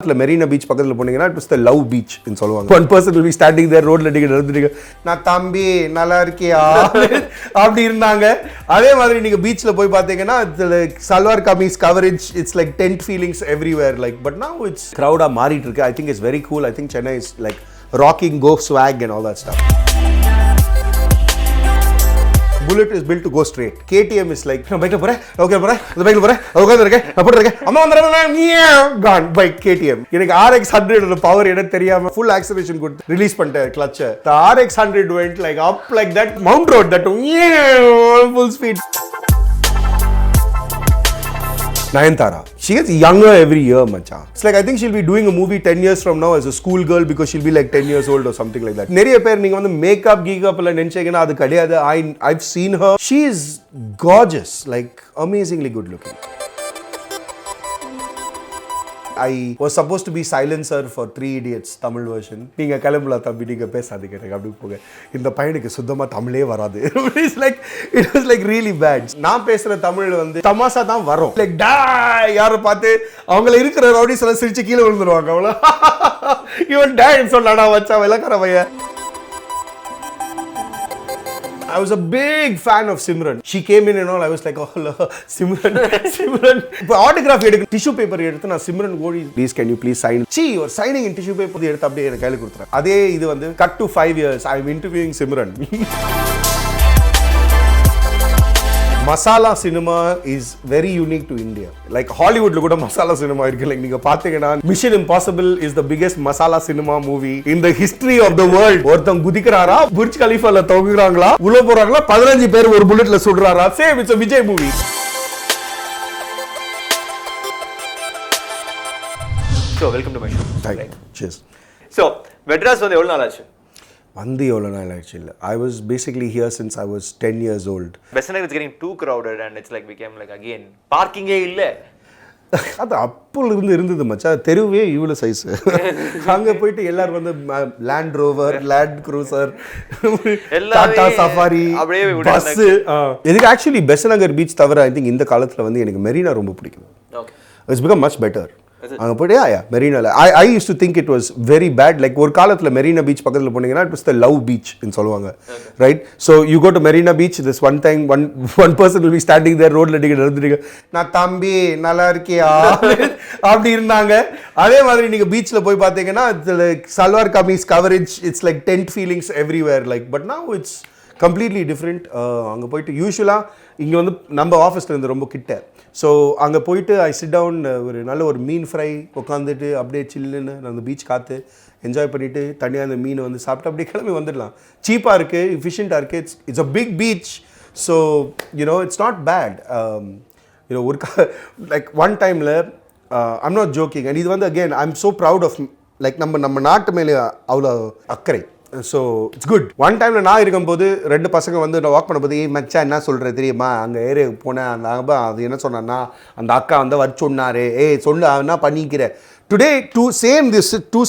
காலத்துல மெரினா பீச் பக்கத்துல போனீங்கன்னா it was the love beach ன்னு சொல்லுவாங்க. one person will be standing there ரோட்ல நின்னுட்டு நான் தம்பி நல்லா இருக்கியா அப்படி இருந்தாங்க. அதே மாதிரி நீங்க பீச்ல போய் பாத்தீங்கன்னா salwar kameez coverage it's like tent feelings everywhere like but now it's crowd மாறிட்டு இருக்கு. I think it's very cool. I think Chennai is like rocking go swag and all that stuff. Bullet is built to go straight. KTM is like நான் பைக்ல போறேன், okay போறேன், அந்த பைக்ல போறேன், உட்கார்ந்து இருக்கேன், நான் போட்டு இருக்கேன், அம்மா வந்துறாங்க, gone bike KTM. எனக்கு RX100 ஓட பவர் என்ன தெரியாம full acceleration கொடுத்து ரிலீஸ் பண்ணிட்டேன் clutch. The RX100 went like up like that Mount Road that full speed. Nayanthara. She gets younger every year, macha. It's like I think she'll be doing a movie 10 years from now as a school girl because she'll be like 10 years old or something like that. Neriya pair neenga vandu makeup geek-up la nenchengena adu kadiyadhu. I've seen her. She is gorgeous, like amazingly good looking. I was supposed to be silencer for 3 Idiots Tamil version. நீங்க கிளம்பல தம்பி நீங்க பேசாதீங்க எனக்கு அப்படி போங்க. இந்த பையனுக்கு சுத்தமா தமிழே வராது. It was like really bad. நான் பேசுற தமிழ் வந்து தமாஷா தான் வரும். Like die யார பார்த்து அவங்கள இருக்கிற ரவுடிஸ் எல்லாம் சிரிச்சு கீழ விழுந்துருவாங்க. அவ்வளோ இவன் டான்ஸ் சொன்னாடா வச்சா விளக்கற பையன். I was a big fan of Simran. She came in and all. I was like, oh, Simran. இப்போ autograph எடுக்க tissue paper எடுத்து நான் Simran ஓடி please can you please sign. She was signing in tissue paper எடுத்து அப்படியே எனக்கு கையில கொடுத்துறாங்க. அதே இது வந்து cut to 5 years. I am interviewing Simran. Masala cinema is very unique to India. Like Hollywood lo kuda masala cinema irukku. Like neenga pathina Mission Impossible is the biggest masala cinema movie in the history of the world. Ortham gudikrara Burj Khalifa la thogugrangala ulla porangala 15 பேர் ஒரு bullet la சுடுறாரா. Same, it's a Vijay movie. So welcome to my show. Thank you. Cheers. So Madras வந்து எவ்வளவு நாள் ஆச்சு? வந்து எவ்வளோ நாள் ஆயிடுச்சு இல்லை. I was basically here since I was 10 years old. Besanagar is getting too crowded and it's like became like again பார்க்கிங்கே இல்ல. அது அப்போல இருந்து இருந்தது மச்சா. தெருவே இவ்வளோ சைஸ். அங்கே போயிட்டு எல்லாரும் வந்து land rover, land cruiser, Tata safari, bus. இதுக்கு ஆக்சுவலி பெசநகர் பீச் தவிர ஐ திங்க் இந்த காலத்தில் வந்து எனக்கு மெரினா ரொம்ப பிடிக்கும். It's become much better. அங்கே போய்ட்டு மெரினாவில் I used to think it was very bad. Like ஒரு காலத்தில் மெரினா பீச் பக்கத்தில் போனீங்கன்னா it was the love beach ன்னு சொல்லுவாங்க. Right. So you go to Marina beach this one time one person will be standing there ரோட்ல நின்னுட்டு நான் தம்பி நல்லா இருக்கியா அப்படி இருந்தாங்க. அதே மாதிரி நீங்கள் பீச்சில் போய் பார்த்தீங்கன்னா salwar kameez coverage it's like tent feelings everywhere like but now it's completely different. அங்கே போயிட்டு யூஸ்வலாக இங்கே வந்து நம்ம ஆஃபீஸில் இருந்து ரொம்ப கிட்ட. ஸோ அங்கே போயிட்டு ஐ சிட் டவுன் ஒரு நல்ல ஒரு மீன் ஃப்ரை உட்காந்துட்டு அப்படியே சில்லுன்னு அந்த பீச் காற்று என்ஜாய் பண்ணிவிட்டு தனியாக அந்த மீனை வந்து சாப்பிட்டு அப்படியே கிளம்பி வந்துடலாம். சீப்பாக இருக்குது, எஃபிஷியண்ட்டாக இருக்குது. It's a big beach. So you know it's not bad. You know ஒரு லைக் ஒன் டைமில் ஐம் நாட் ஜோக்கிங் அண்ட் இது வந்து again I am so proud of like நம்ம நாட்டு மேலே அவ்வளோ அக்கறை. So it's good. ஒன் டைமில் நான் இருக்கும்போது 2 பசங்க வந்து நான் வாக் பண்ணும்போது மச்சா என்ன சொல்கிற தெரியுமா அங்கே ஏரியாவுக்கு போனேன் அந்த அது என்ன சொன்னான்னா அந்த அக்கா வந்து வர சொன்னார் சொல்லு என்ன பண்ணிக்கிற. Today two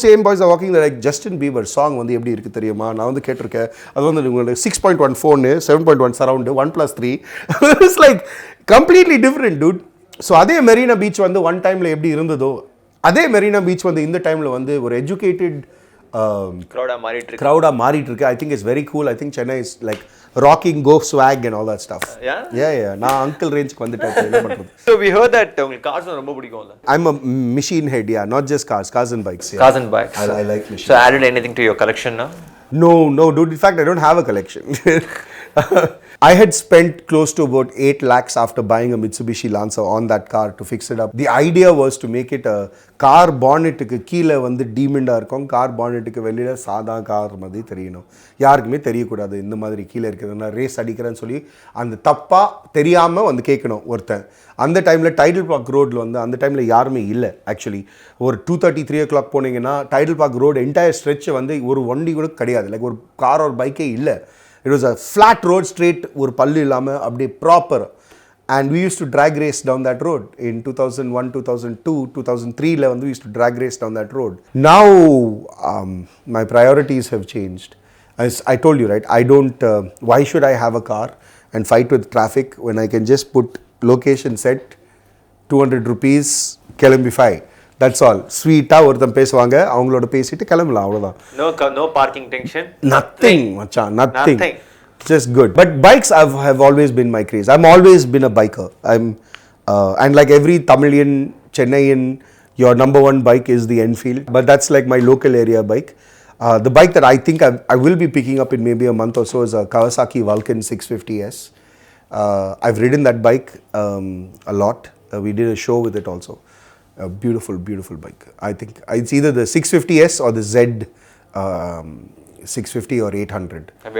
same boys are walking like Justin Bieber song வந்து எப்படி இருக்குது தெரியுமா நான் வந்து கேட்டிருக்கேன். அது வந்து உங்களுக்கு 6.1 phone 7.1 surround 1+3 it's like completely different dude. So அதே மெரினா பீச் வந்து ஒன் டைமில் எப்படி இருந்ததோ அதே மெரினா பீச் வந்து இந்த டைமில் வந்து ஒரு எஜுகேட்டட் crowd மாறிட்டு இருக்கு. I think it's very cool. I think Chennai is like rocking go swag and all that stuff. Yeah. நான் uncle range க்கு வந்துட்டேன். என்ன பண்றது? So we heard that உங்களுக்கு cars ரொம்ப பிடிக்கும்ல. I'm a machine head, yeah, not just cars and bikes. Yeah. Cars and bikes. I like machines. So added anything to your collection now? No, dude. In fact, I don't have a collection. I had spent close to about 8 lakhs after buying a Mitsubishi Lancer on that car to fix it up. The idea was to make it a car bonnet க்கு கீழே வந்து டீமண்டா இருக்கும், car பானெட்டுக்கு வெளியில சாதா car மாதிரி தெரியணும், யாருக்குமே தெரியக்கூடாது இந்த மாதிரி கீழே இருக்குது. நான் ரேஸ் அடிக்கிறேன்னு சொல்லி அந்த தப்பா தெரியாம வந்து கேட்கணும் ஒருத்தன். அந்த டைமில் டைட்டில் பார்க் ரோடில் வந்து அந்த டைமில் யாருமே இல்லை. ஆக்சுவலி ஒரு 2:30 3 o'clock போனீங்கன்னா title park road entire stretch வந்து ஒரு வண்டி கூட கிடையாது. லைக் ஒரு கார் ஒரு பைக்கே இல்லை. It was a flat road, straight, ஒரு பல்லு இல்லாமல் அப்படியே proper. And we used to drag race down that road in 2001, 2002, 2003 வந்து we used to drag race down that road. Now my priorities have changed. As I told you, right, I don't, why should I have a car and fight with traffic when I can just put location set, 200 rupees, Kelambify. That's all. ஸ்வீட்டாக ஒருத்தன் பேசுவாங்க, அவங்களோட பேசிட்டு கிளம்பலாம், அவ்வளோதான். No parking tension. Nothing மச்சான், nothing. Just good. But bikes have always been my craze. I'm always been a biker. And like every Tamilian, Chennaian, your number one bike is the Enfield. But that's like my local area bike. The bike that I think I will be picking up in maybe a month or so is a Kawasaki Vulcan 650S. I've ridden that bike a lot. We did a show with it also. A beautiful, beautiful bike. I think it's either the 650S or the Z 650 or 800. Have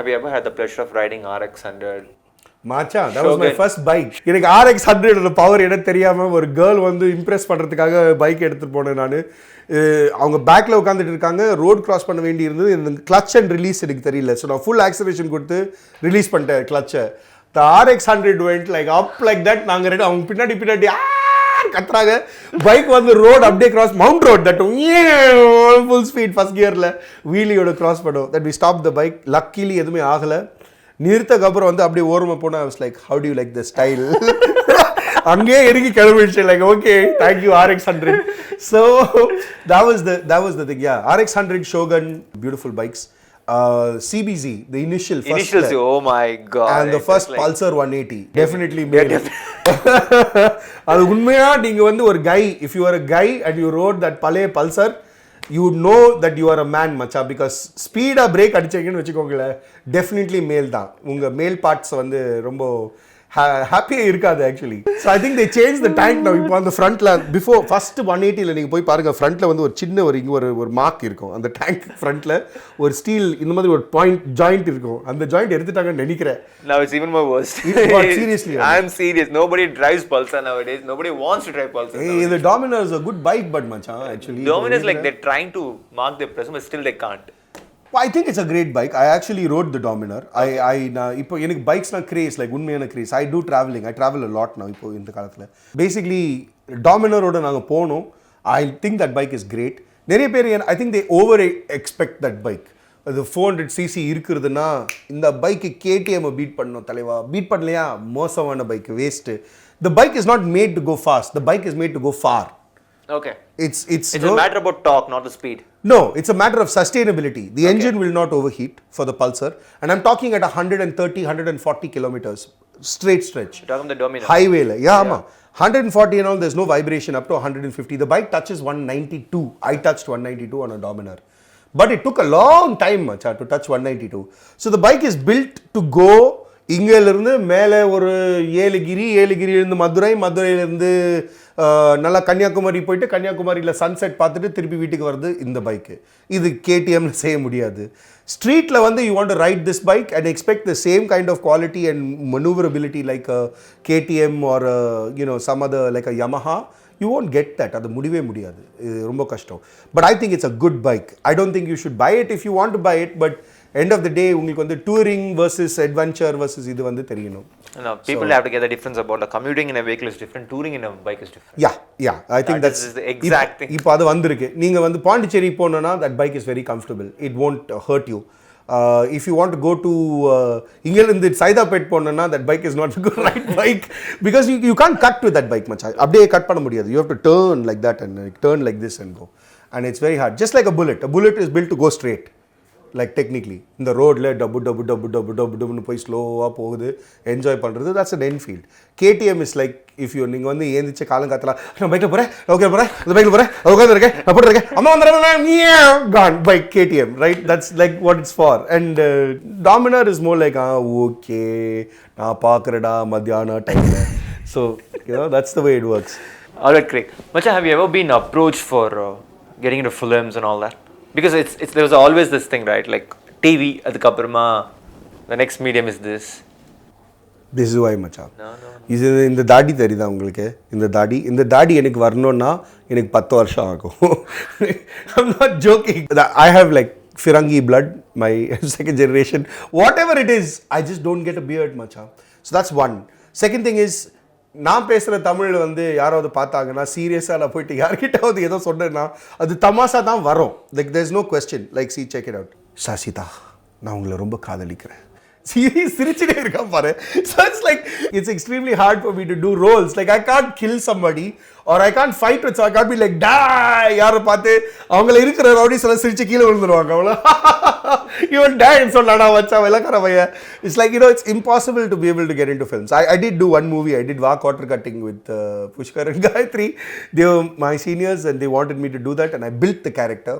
you ever had the pleasure of riding RX100? Macha, that was my first bike. எனக்கு RX100 ஓட power என்ன தெரியாம ஒரு girl வந்து Impress பண்றதுக்காக bike எடுத்துட்டு போனேன் நான். அவங்க பேக்ல உட்காந்துட்டு இருக்காங்க, ரோட் கிராஸ் பண்ண வேண்டி இருந்தது. இந்த கிளட்ச் அண்ட் ரிலீஸ் எனக்கு தெரியல, ஸோ நான் ஃபுல் ஆக்சலரேஷன் கொடுத்து ரிலீஸ் பண்ணிட்டேன் கிளட்சை. The RX100 went like up like that. நாங்க ரெண்டு அவங்க பின்னாடி கத்துறாங்க. பைக் வந்து ரோட் அப்படியே cross, mount road that full speed first கியர்ல வீலியோட கிராஸ் பண்ணோம். That we stop the bike. Luckily எதுவுமே ஆகலை. நிறுத்தக்கு அப்புறம் வந்து அப்படியே ஓரமாக போனால் I was like, how do you like the style? அங்கேயே இறங்கி கிளம்பிடுச்சு, like okay, thank you RX100. So that was the thing. Yeah, RX100, Shogun, beautiful bikes. CBZ, the initials, oh my god. And the first like Pulsar 180, definitely made it. அது உண்மையா நீங்க வந்து ஒரு guy, if you are a guy and you rode that பழைய Pulsar, you would know that you are a man macha, because speed brake அடிச்சீங்கன்னு வெச்சுக்கோங்களே, definitely male தான். உங்க male parts வந்து ரொம்ப ஹாப்பியாக இருக்காது actually. So I think they change the tank now. இப்போ அந்த ஃப்ரண்ட்டில் பிஃபோர் ஃபர்ஸ்ட் 180ல் நீங்கள் போய் பாருங்கள், ஃப்ரண்ட்டில் வந்து ஒரு சின்ன இங்கே ஒரு மார்க் இருக்கும். அந்த டேங்க் ஃப்ரண்ட்டில் ஒரு ஸ்டீல் இந்த மாதிரி ஒரு ஜாயிண்ட் இருக்கும். அந்த ஜாயிண்ட் எடுத்துட்டாங்கன்னு நினைக்கிறேன். Now it's even more worse. Seriously, I'm serious. Nobody drives Pulsar nowadays. Nobody wants to drive Pulsar. Hey, the Dominar is a good bike, but machan, actually. Dominar is like they're trying to mark their presence, but still they can't. I think it's a great bike. I actually rode the Dominar. இப்போ எனக்கு பைக்ஸ்னா grace, like உண்மையான grace. I do traveling. I travel a lot now இப்போ இந்த காலத்தில். Basically டாமினரோட நாங்கள் போனோம். I think that bike is great. நிறைய பேர் I think they over expect that bike. அது 400cc இருக்கிறதுனா இந்த பைக்கு கேடிஎம் பீட் பண்ணணும் தலைவா. பீட் பண்ணலையா, மோசமான bike, waste. The bike is not made to go fast. The bike is made to go far. Okay. It's a matter about torque, not the speed. No, it's a matter of sustainability. The engine will not overheat for the Pulsar. And I'm talking at 130, 140 kilometers. Straight stretch. You're talking the Dominar. Highway. Yeah. 140 and all, there's no vibration up to 150. The bike touches 192. I touched 192 on a Dominar. But it took a long time to touch 192. So the bike is built to go இங்கேருந்து மேலே ஒரு ஏழுகிரியிலேருந்து மதுரையிலேருந்து நல்லா கன்னியாகுமரி போயிட்டு கன்னியாகுமரியில் sunset பார்த்துட்டு திருப்பி வீட்டுக்கு வருது இந்த பைக்கு. இது கேடிஎம்ல செய்ய முடியாது. ஸ்ட்ரீட்டில் வந்து you want to ride this bike and expect the same kind of quality and manoeuvrability like KTM or some other like uh Yamaha. You won't get that. அது முடியவே முடியாது. இது ரொம்ப கஷ்டம். But I think it's a good bike. I don't think you should buy it if you want to buy it, but end of the day உங்களுக்கு வந்து touring versus adventure versus இது வந்து தெரியணும். No, people have to get the difference about the commuting in a vehicle is different, touring in a bike is different. Yeah, I think that's the exact thing. இப்போ அது வந்திருக்கு. நீங்க வந்து பாண்டிச்சேரி போனோம்னா that bike is very comfortable. It won't hurt you. If you want to go to இங்கிருந்து சைதாப்பேட் போனோம்னா that bike is not a good right bike because you can't cut with that bike much. அப்படியே cut பண்ண முடியாது. You have to turn like that and turn like this and go. And it's very hard. Just like a bullet. A bullet is built to go straight. Like technically இந்த ரோட்ல டபுன்னு போய் ஸ்லோவாக போகுது, enjoy பண்ணுறது. That's an Enfield. KTM is like if you நீங்கள் வந்து ஏந்திச்ச காலங்காத்தலாம் நான் பைக்கில் போகிறேன், ஓகே போகிறேன், அந்த பைக்கில் போகிறேன், உட்காந்துருக்கேன், நான் போட்டுருக்கேன், அம்மா வந்துடுறேன், கான் bike KTM, right? That's like what it's for. And Dominar is more like okay நான் பார்க்குறேடா மத்தியானம் டைமில். So that's the way it works. All right, Craig. Macha, have you ever been approached for getting into films and all that? Because it's there was always this thing, right? Like TV, adukapurama the next medium is this. This is why macha. No. இது இந்த தாடி தெரியுதா உங்களுக்கு? இந்த தாடி எனக்கு வரணும்னா எனக்கு 10 வருஷம் ஆகும். I'm not joking. I have like Firangi blood, my second generation. Whatever it is, I just don't get a beard macha. So that's one. Second thing is நான் பேசுகிற தமிழ் வந்து யாராவது பார்த்தாங்கன்னா சீரியஸாக நான் போயிட்டு யார்கிட்டாவது ஏதோ சொன்னேன்னா அது தமாஷா தான் வரும். Like there is no question. Like see check it out. சாசிதா நான் உங்களை ரொம்ப காதலிக்கிறேன். சிரிச்சுட்டே இருக்கான் பாரு. So it's like it's extremely hard for me to do roles. Like I can't kill somebody or I can't fight with, so I can't be like die யார பார்த்து அவங்கள இருக்கிற ரவுடிஸ் எல்லாம் சிரிச்சு கீழ விழுந்துருவாங்க அவ்வளோ even die சொன்னானா வச்சா வெலக்கற பைய. It's like, it's impossible to be able to get into films. I did do one movie. I did Vak water cutting with Pushkar and Gayatri. They were my seniors and they wanted me to do that, and I built the character,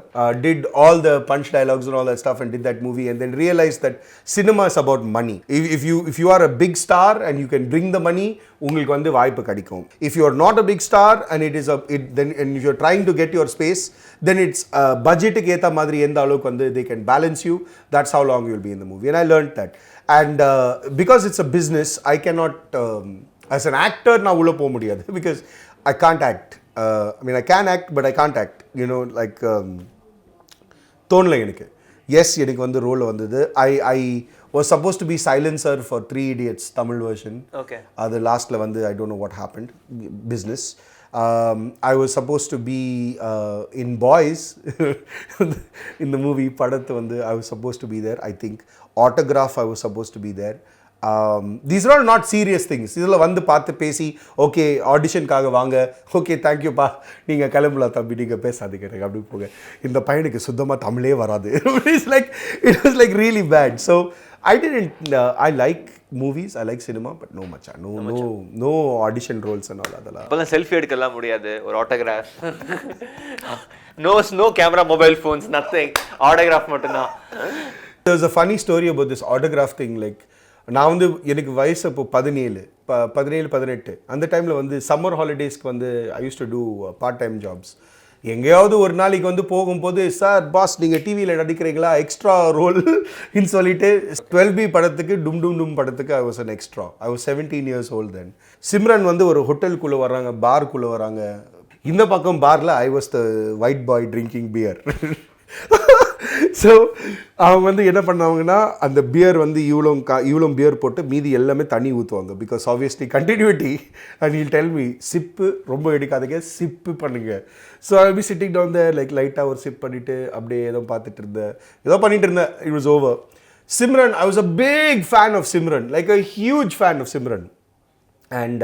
did all the punch dialogues and all that stuff, and did that movie, and then realized that cinema is about money. If you are a big star and you can bring the money, உங்களுக்கு வந்து வாய்ப்பு கிடைக்கும். If you are not a big star and then if you are trying to get your space, then it's budget க்கு ஏத்த மாதிரி எந்த அளவுக்கு வந்து they can balance you, that's how long you will be in the movie. And I learned that. And because it's a business, I cannot as an actor நான் உள்ள போக முடியாது because I can't act. I mean, I can act, but I can't act. Like தோணல எனக்கு. Yes, எனக்கு வந்து role வந்தது. I was supposed to be silencer for 3 Idiots Tamil version. Okay. The lastல வந்து I don't know what happened. Business. I was supposed to be in Boys in the movie படத்து வந்து I was supposed to be there. I think Autograph I was supposed to be there. These are all not serious things. இதில் வந்து பார்த்து பேசி okay ஆடிஷனுக்காக வாங்க, okay தேங்க்யூப்பா நீங்கள் கிளம்பலாம் தம்பி நீங்கள் பேசாதீங்க எனக்கு அப்படி போங்க, இந்த பையனுக்கு சுத்தமாக தமிழே வராது. It was like really bad. So I didn't I like movies, I like cinema, but no macha, no audition roles and all அதெல்லாம். அப்பலாம் செல்ஃபி எடுக்கலாம் முடியாது, ஒரு autograph. no camera, mobile phones, nothing. Autograph மட்டும்தான். There was a funny story about this autograph thing. Like நான் வந்து எனக்கு வயசு இப்போ 17 அந்த டைமில் வந்து சம்மர் ஹாலிடேஸ்க்கு வந்து I used to do part time jobs. எங்கேயாவது ஒரு நாளைக்கு வந்து போகும்போது சார் பாஸ் நீங்கள் டிவியில் நடிக்கிறீங்களா எக்ஸ்ட்ரா ரோல் இன்னு சொல்லிட்டு 12B படத்துக்கு டும் படத்துக்கு I was an extra. I was 17 years old then. Simran வந்து ஒரு ஹோட்டலுக்குள்ளே வராங்க, பார்க்குள்ளே வராங்க. இந்த பக்கம் பாரில் I was the white boy drinking beer. So அவங்க வந்து என்ன பண்ணாங்கன்னா அந்த பியர் வந்து இவ்வளோ பியர் போட்டு மீதி எல்லாமே தண்ணி ஊற்றுவாங்க because obviously continuity. And he'll tell me sip ரொம்ப எடுக்காதீங்க, சிப்பு பண்ணுங்க. So I be sitting down there like லைட்டாக ஒரு சிப் பண்ணிவிட்டு அப்படியே ஏதோ பண்ணிட்டு இருந்தேன். It was over. Simran, I was a big fan of Simran, like a huge fan of Simran. And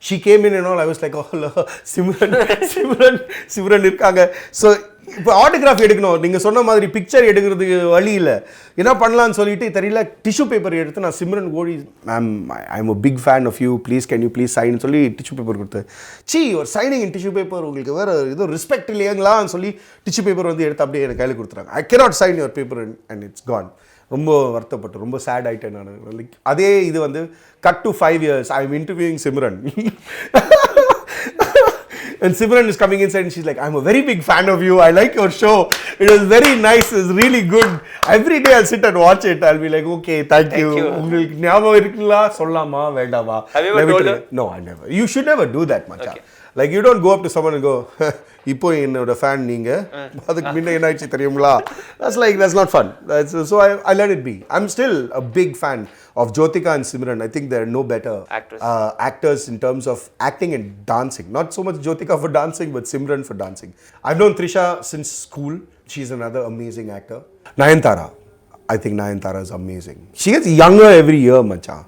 she came in and all, I was like, oh, Simran இருக்காங்க. So இப்போ autograph எடுக்கணும், நீங்கள் சொன்ன மாதிரி பிக்சர் எடுக்கிறதுக்கு வழி இல்லை, என்ன பண்ணலான்னு சொல்லிட்டு தெரியல. டிஷ்யூ பேப்பர் எடுத்து நான் சிம்ரன் ஓடி, ma'am I am a big fan of you, please can you please sign சொல்லி டிஷ்யூ பேப்பர் கொடுத்து, ஒரு சைனிங் இன் டிஷ்யூ பேப்பர் உங்களுக்கு வேறு ஏதோ ரெஸ்பெக்ட் இல்லையாங்களான்னு சொல்லி டிஷ்யூ பேப்பர் வந்து எடுத்து அப்படியே எனக்கு கையில் கொடுத்துறாங்க. I cannot sign your paper and it's gone. ரொம்ப வருத்தப்பட்டு ரொம்ப சேட் ஆகிட்டேன் நான். லைக் அதே இது வந்து cut to 5 years I am interviewing Simran. And Simran is coming inside and she's like, I'm a very big fan of you. I like your show. It was very nice. It's really good. Every day I'll sit and watch it. I'll be like, okay, thank you. உங்களுக்கு ஞாபகம் இருக்குங்களா சொல்லாமா வேண்டாமா? Have you ever told her? No, I never. You should never do that, macha. Okay. Like you don't go up to someone and go, இப்போ என்னோட fan நீங்க, அதுக்கு முன்ன என்ன ஆயிடுச்சு தெரியுங்களா? That's not fun. So I let it be. I'm still a big fan of Jyotika and Simran. I think there are no better actors in terms of acting and dancing. Not so much Jyotika for dancing, but Simran for dancing. I've known Trisha since school. She's another amazing actor. Nayanthara. I think Nayanthara is amazing. She gets younger every year, macha.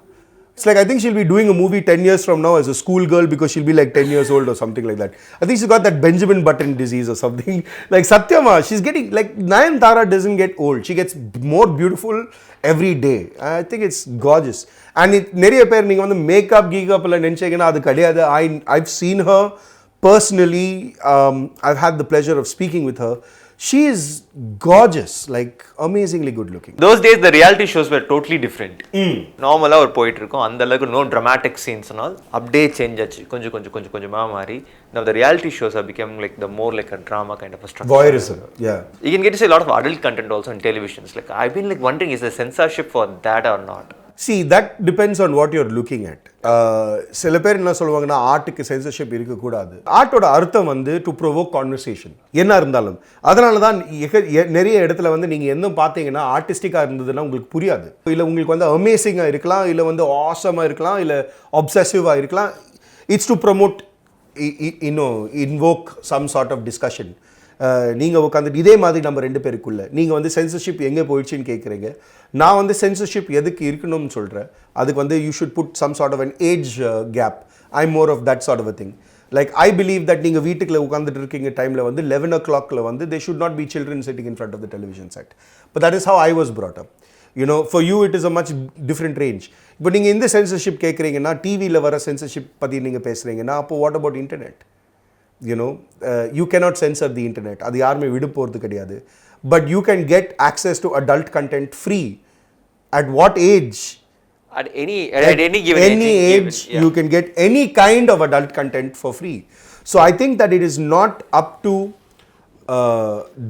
It's like I think she'll be doing a movie 10 years from now as a school girl because she'll be like 10 years old or something like that. I think she's got that Benjamin Button disease or something. Like Satyama, she's getting, like Nayanthara doesn't get old. She gets more beautiful every day. I think it's gorgeous. And நிறைய பேர் நீங்க வந்து makeup கீக்கப்ல நினைச்சீங்கன்னா அது கிடையாது. I've seen her personally. I've had the pleasure of speaking with her. She is gorgeous, like amazingly good looking. Those days the reality shows were totally different. நார்மலா ஒரு போயிட்டு இருக்கும், அந்த அளவுக்கு no dramatic scenes and all. அப்படியே change ஆச்சு கொஞ்சமா மாறி. Now the reality shows have become like the more like a drama kind of a structure. Voyeurism, yeah. You can get to see a lot of adult content also in televisions. Like I've been like wondering, is there censorship for that or not? See, that depends on what you're looking at. சில பேர் என்ன சொல்லுவாங்கன்னா ஆர்ட்டுக்கு censorship இருக்கக்கூடாது. ஆர்ட்டோட அர்த்தம் வந்து to provoke conversation என்ன இருந்தாலும். அதனால தான் நிறைய இடத்துல வந்து நீங்கள் என்ன பார்த்தீங்கன்னா ஆர்டிஸ்டிக்காக இருந்ததுன்னா உங்களுக்கு புரியாது. இல்லை உங்களுக்கு வந்து அமேசிங்காக இருக்கலாம், இல்லை வந்து ஆசமாக இருக்கலாம், இல்லை அப்சசிவாக இருக்கலாம். It's to promote invoke some sort of discussion. நீங்கள் உட்காந்துட்டு இதே மாதிரி நம்ம 2 பேருக்குள்ள நீங்கள் வந்து சென்சர்ஷிப் எங்கே போயிடுச்சுன்னு கேட்குறீங்க. நான் வந்து சென்சர்ஷிப் எதுக்கு இருக்கணும்னு சொல்கிறேன். அதுக்கு வந்து you should put some sort of an age gap. I am more of that sort of a thing. Like I believe that நீங்க வீட்டுக்குள்ள உட்கார்ந்துட்டு இருக்கீங்க டைம்ல வந்து 11 o'clockல வந்து they should not be children sitting in front of the television set. But that is how I was brought up. You know, for you it is a much different range. இப்போ நீங்க இந்த censorship கேக்குறீங்கன்னா டிவில வர censorship பத்தி நீங்க பேசுறீங்கன்னா அப்போ what about internet? You know, you cannot censor the internet. அது யாருமே விட போறது கிடையாது. But you can get access to adult content free. At what age? At any given age, you can get any kind of adult content for free. So I think that it is not up to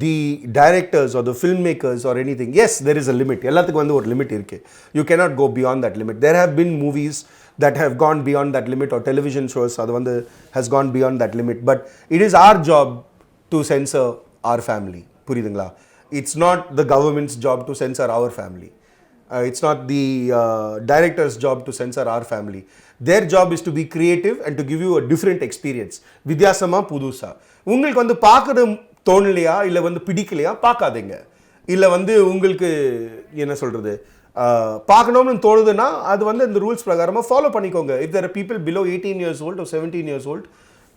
the directors or the filmmakers or anything. Yes, there is a limit. எல்லாத்துக்கு வந்து ஒரு limit இருக்கு. You cannot go beyond that limit. There have been movies that have gone beyond that limit, or television shows அது வந்து has gone beyond that limit. But it is our job to censor our family. புரியுதுங்களா? It's not the government's job to censor our family. It's not the director's job to censor our family. Their job is to be creative and to give you a different experience. வித்தியாசமா புதுசா உங்களுக்கு வந்து பார்க்கறது தோணலையா இல்லை வந்து பிடிக்கலையா பார்க்காதீங்க. இல்லை வந்து உங்களுக்கு என்ன சொல்றது பார்க்கணும்னு தோணுதுன்னா அது வந்து இந்த ரூல்ஸ் பிரகாரமாக ஃபாலோ பண்ணிக்கோங்க. If there are people below 18 years old or 17 years old,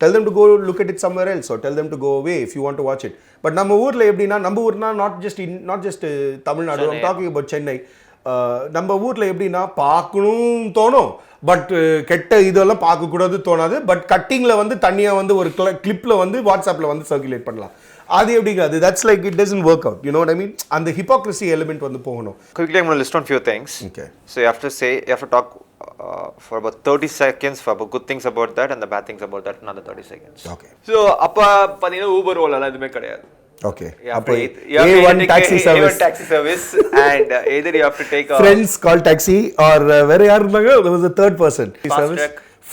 tell them to go look at it somewhere else, or tell them to go away if you want to watch it. But நம்ம ஊர்ல எப்படின்னா, நம்ம ஊர்னா not just Tamil Nadu, I'm talking about Chennai. நம்ம ஊர்ல எப்படின்னா பார்க்கணும் தோணும், but கெட்ட இதெல்லாம் பார்க்கக்கூடாது தோணாது. பட் கட்டிங்ல வந்து தனியாக வந்து ஒரு கிளிப்ல வந்து வாட்ஸ்அப்பில் வந்து சர்க்குலேட் பண்ணலாம். அது எப்படிங்கிறது that's like it doesn't work out. You know what I mean? அந்த hypocrisy element வந்து போகணும். Quickly I'm going to list on few things. Okay. So you have to talk for about 30 seconds for about good things about that and the bad things about that, another 30 seconds. Okay. So அப்ப பாத்தீங்கன்னா Uber Ola எதுவுமே கிடையாது. Okay. A1 taxi service and either you have to take a friends call taxi or வேற யார் இருந்தாங்க, there was a third person.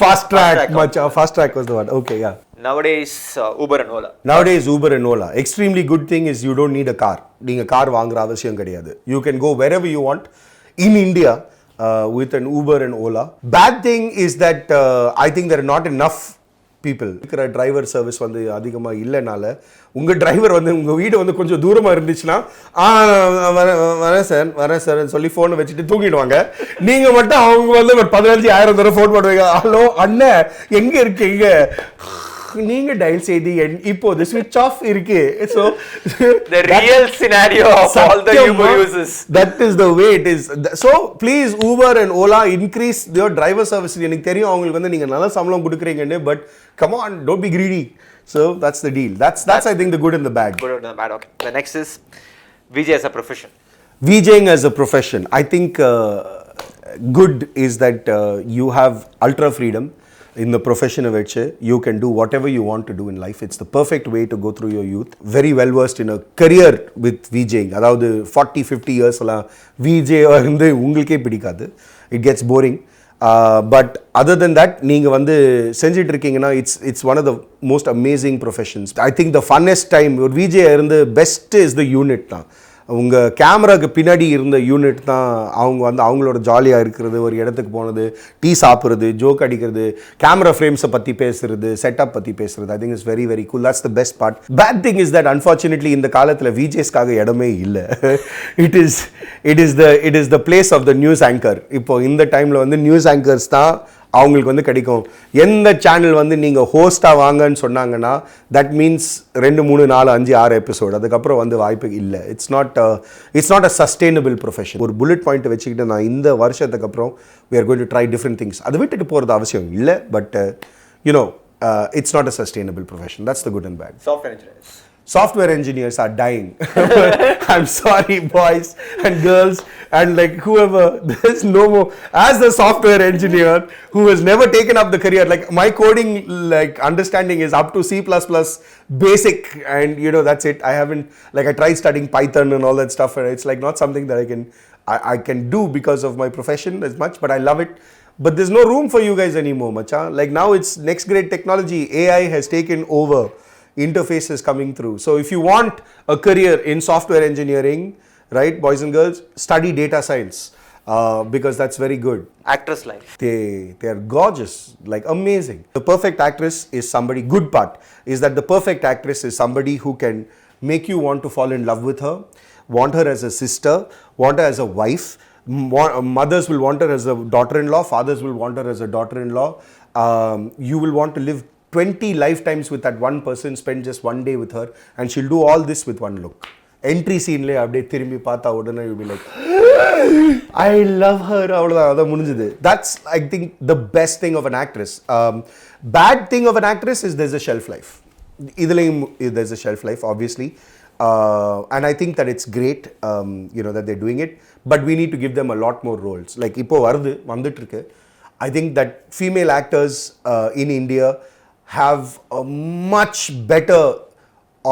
Fast track much. Fast track was the one. Okay, yeah. Nowadays Uber and Ola. Extremely good thing is you don't need a car. நீங்க car வாங்குற அவசியம் கிடையாது. You can go wherever you want in India with an Uber and Ola. Bad thing is that I think there are not enough people. இருக்கிற driver service வந்து அதிகமாக இல்லைனால உங்கள் driver வந்து உங்கள் வீடு வந்து கொஞ்சம் தூரமாக இருந்துச்சுன்னா வரேன் சார் சொல்லி ஃபோனை வச்சுட்டு தூங்கிடுவாங்க. நீங்கள் மட்டும் அவங்க வந்து 15,000 தடவை ஃபோன் பண்ணுவீங்க. ஹலோ அண்ணன் எங்கே இருக்கீங்க, நீங்க டயல் செய்தி இப்போது ஸ்விட்ச் ஆஃப் இருக்கு. So the real scenario of all the Uber users, that is the way it is. So please Uber and Ola increase your driver service. எனக்கு தெரியும் அவங்களுக்கு வந்து நீங்க நல்ல சம்பளம் கொடுக்குறீங்கன்னு, but come on, don't be greedy. So that's the deal. That's I think the good and the bad. Okay. The next is VJ as a profession. VJing as a profession, I think good is that you have ultra freedom in the profession of which you can do whatever you want to do in life. It's the perfect way to go through your youth. Very well versed in a career with VJing. அதாவது 40-50 years எல்லாம் VJ வந்து உங்களுக்கே பிடிக்காது. It gets boring. But other than that, நீங்க வந்து செஞ்சிட்டு இருக்கீங்கன்னா it's one of the most amazing professions. I think the funnest time ஒரு VJ இருந்து best is the unit தான். உங்கள் கேமராவுக்கு பின்னாடி இருந்த யூனிட் தான் அவங்க வந்து அவங்களோட ஜாலியாக இருக்கிறது, ஒரு இடத்துக்கு போனது, டீ சாப்பிட்றது, ஜோக் அடிக்கிறது, கேமரா ஃப்ரேம்ஸை பற்றி பேசுறது, செட்டப் பற்றி பேசுறது. I think it's very very cool. That's the best part. Bad thing is that unfortunately இந்த காலத்தில் விஜேஸ்க்காக இடமே இல்லை. It is the place of the news anchor. இப்போ இந்த டைமில் வந்து நியூஸ் ஆங்கர்ஸ் தான் அவங்களுக்கு வந்து கிடைக்கும். எந்த சேனல் வந்து நீங்கள் ஹோஸ்ட்டாக வாங்கன்னு சொன்னாங்கன்னா தட் மீன்ஸ் 2, 3, 4, 5, 6 எபிசோட். அதுக்கப்புறம் வந்து வாய்ப்பு இல்லை. It's not a sustainable profession. ஒரு புல்லட் பாயிண்ட் வச்சுக்கிட்டு நான் இந்த வருஷத்துக்கு அப்புறம் we are going to try different things. அதை விட்டுட்டு போகிறது அவசியம் இல்லை. But it's not a sustainable profession. That's the good and bad. Software engineers are dying. I'm sorry, boys and girls and like whoever, there's no more. As a software engineer who has never taken up the career, like my coding like understanding is up to C++ basic, and that's it. I haven't, like, I tried studying Python and all that stuff, and it's like not something that I can do because of my profession as much, but I love it. But there's no room for you guys anymore, macha. Like now it's next grade technology. AI has taken over. Interfaces coming through. So if you want a career in software engineering, right, boys and girls, study data science because that's very good. Actress life. They are gorgeous, like amazing. The perfect actress is somebody, good part is that the perfect actress is somebody who can make you want to fall in love with her, want her as a sister, want her as a wife. Mothers will want her as a daughter-in-law, fathers will want her as a daughter-in-law. You will want to live 20 lifetimes with that one person, spend just one day with her, and she'll do all this with one look. Entry scene le abde thirumbi paatha udana you'll be like, I love her. Avladha munjidhu. That's, I think, the best thing of an actress. Bad thing of an actress is there's a shelf life. There's a shelf life, obviously. And I think that it's great, that they're doing it. But we need to give them a lot more roles. Like, ipo vandittirukku. I think that female actors in India have a much better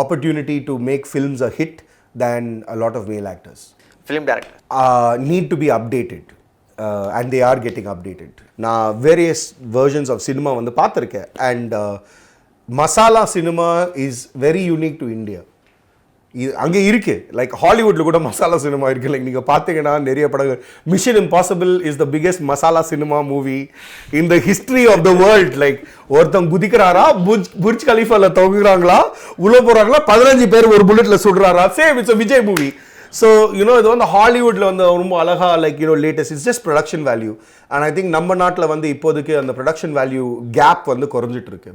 opportunity to make films a hit than a lot of male actors. Film director. Need to be updated. And they are getting updated. Na various versions of cinema vandu paathirukken. And masala cinema is very unique to India. அங்கே இருக்கு like ஹாலிவுட்ல கூட masala cinema இருக்கு like நீங்கள் பார்த்தீங்கன்னா நிறைய படங்கள் Mission Impossible is the biggest masala cinema movie in the history of the world like ஒருத்தன் குதிக்கிறாரா புர்ஜ் கலீஃபால தொங்குறாங்களா உள்ள போறாங்களா 15 பேர் ஒரு புல்லட்ல சுடுறாரா same it's Vijay movie so இது வந்து ஹாலிவுட்ல வந்து ரொம்ப அழகா like latest it's just production value and I think நம்ம நாட்டில் வந்து இப்போதைக்கு அந்த ப்ரொடக்ஷன் வேல்யூ கேப் வந்து குறைஞ்சிட்டு இருக்கு.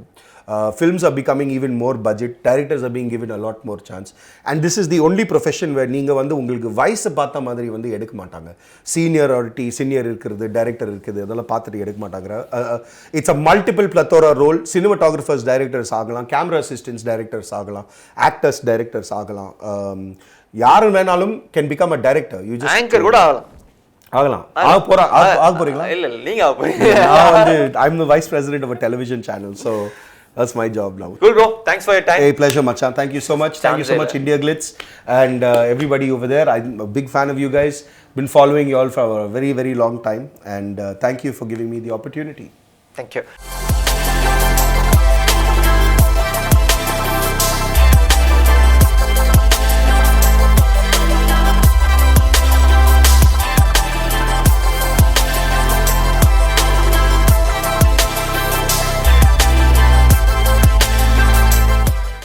Films are becoming even more budget, directors are being given a lot more chance, and this is the only profession where நீங்க வந்து உங்களுக்கு வயசு பார்த்த மாதிரி வந்து எடுக்க மாட்டாங்க. சீனியரிட்டி இருக்கிறது, டைரக்டர் இருக்குது, அதெல்லாம் பார்த்துட்டு எடுக்க மாட்டாங்க. It's a multiple plethora role. Cinematographers directors ஆகலாம், கேமரா அசிஸ்டன்ட்ஸ் டைரக்டர்ஸ் ஆகலாம், ஆக்டர்ஸ் டைரக்டர்ஸ் ஆகலாம். யாரு வேணாலும் can become a director. You just anchor கூட ஆகலாம். ஆக போறீங்களா? இல்ல நீங்க ஆக போறீங்க. நான் வந்து I am the vice president of a television channel, so that's my job now. Cool bro, thanks for your time. Hey, pleasure Machan. Thank you so much. Thank you so much IndiaGlitz and everybody over there. I'm a big fan of you guys. Been following you all for a very very long time, and thank you for giving me the opportunity. Thank you.